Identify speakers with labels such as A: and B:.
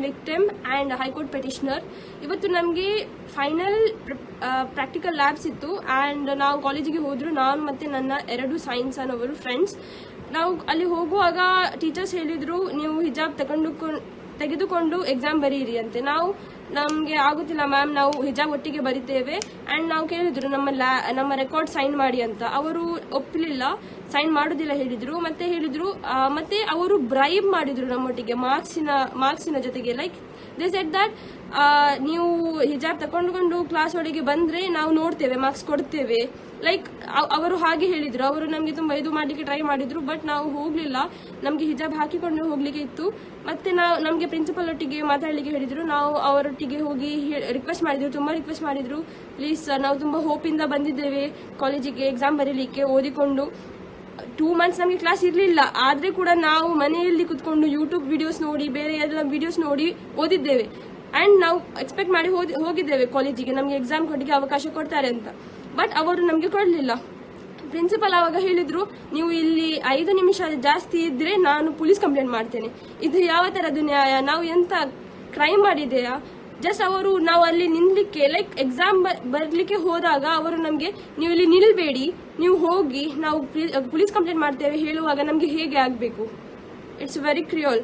A: Victim and high court petitioner. ಇವತ್ತು ನಮಗೆ final practical labs ಇತ್ತು ಆ್ಯಂಡ್ ನಾವು ಕಾಲೇಜಿಗೆ ಹೋದ್ರು, ನಾನು ಮತ್ತು ನನ್ನ 2 ಸೈನ್ಸ್ ಅನ್ನೋರು ಫ್ರೆಂಡ್ಸ್. ನಾವು ಅಲ್ಲಿ ಹೋಗುವಾಗ ಟೀಚರ್ಸ್ ಹೇಳಿದ್ರು, ನೀವು ಹಿಜಾಬ್ ತೆಗೆದುಕೊಂಡು ಎಕ್ಸಾಮ್ ಬರೀರಿ ಅಂತೆ. ನಮಗೆ ಆಗುತ್ತಿಲ್ಲ ಮ್ಯಾಮ್, ನಾವು ಹಿಜಾಬ್ ಒಟ್ಟಿಗೆ ಬರಿತೇವೆ. ಆ್ಯಂಡ್ ನಾವು ಕೇಳಿದ್ರು ನಮ್ಮ ರೆಕಾರ್ಡ್ ಸೈನ್ ಮಾಡಿ ಅಂತ. ಅವರು ಒಪ್ಪಲಿಲ್ಲ, ಸೈನ್ ಮಾಡೋದಿಲ್ಲ ಹೇಳಿದ್ರು. ಮತ್ತೆ ಅವರು ಬ್ರೈಬ್ ಮಾಡಿದ್ರು ನಮ್ಮೊಟ್ಟಿಗೆ ಮಾರ್ಕ್ಸಿನ ಜೊತೆಗೆ. ಲೈಕ್ ದೇ ಸೆಡ್ ದಟ್ ನೀವು ಹಿಜಾಬ್ ತಗೊಂಡುಕೊಂಡು ಕ್ಲಾಸ್ ಒಳಗೆ ಬಂದ್ರೆ ನಾವು ನೋಡ್ತೇವೆ, ಮಾರ್ಕ್ಸ್ ಕೊಡ್ತೇವೆ. ಲೈಕ್ ಅವರು ಹಾಗೆ ಹೇಳಿದ್ರು. ಅವರು ನಮಗೆ ತುಂಬಾ ಇದು ಮಾಡಲಿಕ್ಕೆ ಟ್ರೈ ಮಾಡಿದ್ರು, ಬಟ್ ನಾವು ಹೋಗ್ಲಿಲ್ಲ. ನಮಗೆ ಹಿಜಾಬ್ ಹಾಕಿಕೊಂಡು ಹೋಗ್ಲಿಕ್ಕೆ ಇತ್ತು. ಮತ್ತೆ ನಮಗೆ ಪ್ರಿನ್ಸಿಪಲ್ ಒಟ್ಟಿಗೆ ಮಾತಾಡ್ಲಿಕ್ಕೆ ಹೇಳಿದ್ರು. ನಾವು ಅವರೊಟ್ಟಿಗೆ ಹೋಗಿ ತುಂಬಾ ರಿಕ್ವೆಸ್ಟ್ ಮಾಡಿದ್ರು, ಪ್ಲೀಸ್ ಸರ್, ನಾವು ತುಂಬಾ ಹೋಪ್ ಇಂದ ಬಂದಿದ್ದೇವೆ ಕಾಲೇಜಿಗೆ ಎಕ್ಸಾಮ್ ಬರೀಲಿಕ್ಕೆ ಓದಿಕೊಂಡು. 2 months ನಮಗೆ ಕ್ಲಾಸ್ ಇರಲಿಲ್ಲ, ಆದ್ರೆ ಕೂಡ ನಾವು ಮನೆಯಲ್ಲಿ ಕುತ್ಕೊಂಡು ಯೂಟ್ಯೂಬ್ ವಿಡಿಯೋಸ್ ನೋಡಿ, ಬೇರೆ ಎಲ್ಲ ವಿಡಿಯೋಸ್ ನೋಡಿ ಓದಿದ್ದೇವೆ. ಅಂಡ್ ನಾವು ಎಕ್ಸ್ಪೆಕ್ಟ್ ಮಾಡಿ ಹೋಗಿದ್ದೇವೆ ಕಾಲೇಜಿಗೆ, ನಮಗೆ ಎಕ್ಸಾಮ್ ಕೊಟ್ಟಿಗೆ ಅವಕಾಶ ಕೊಡ್ತಾರೆ ಅಂತ. ಬಟ್ ಅವರು ನಮಗೆ ಕೊಡಲಿಲ್ಲ. ಪ್ರಿನ್ಸಿಪಲ್ ಆವಾಗ ಹೇಳಿದ್ರು, ನೀವು ಇಲ್ಲಿ 5 ನಿಮಿಷ ಜಾಸ್ತಿ ಇದ್ರೆ ನಾನು ಪೊಲೀಸ್ ಕಂಪ್ಲೇಂಟ್ ಮಾಡ್ತೇನೆ. ಇದು ಯಾವ ತರದ್ದು ನ್ಯಾಯ? ನಾವು ಎಂತ ಕ್ರೈಮ್ ಮಾಡಿದೆಯಾ? ಜಸ್ಟ್ ನಾವು ಅಲ್ಲಿ ನಿಲ್ಲಿಕ್ಕೆ, ಲೈಕ್ ಎಕ್ಸಾಮ್ ಬರ್ಲಿಕ್ಕೆ ಹೋದಾಗ ಅವರು ನಮಗೆ, ನೀವು ಇಲ್ಲಿ ನಿಲ್ಬೇಡಿ, ನೀವು ಹೋಗಿ, ನಾವು ಪೊಲೀಸ್ ಕಂಪ್ಲೇಂಟ್ ಮಾಡ್ತೇವೆ ಹೇಳುವಾಗ ನಮಗೆ ಹೇಗೆ ಆಗಬೇಕು? It's very ಕ್ರಿಯಲ್.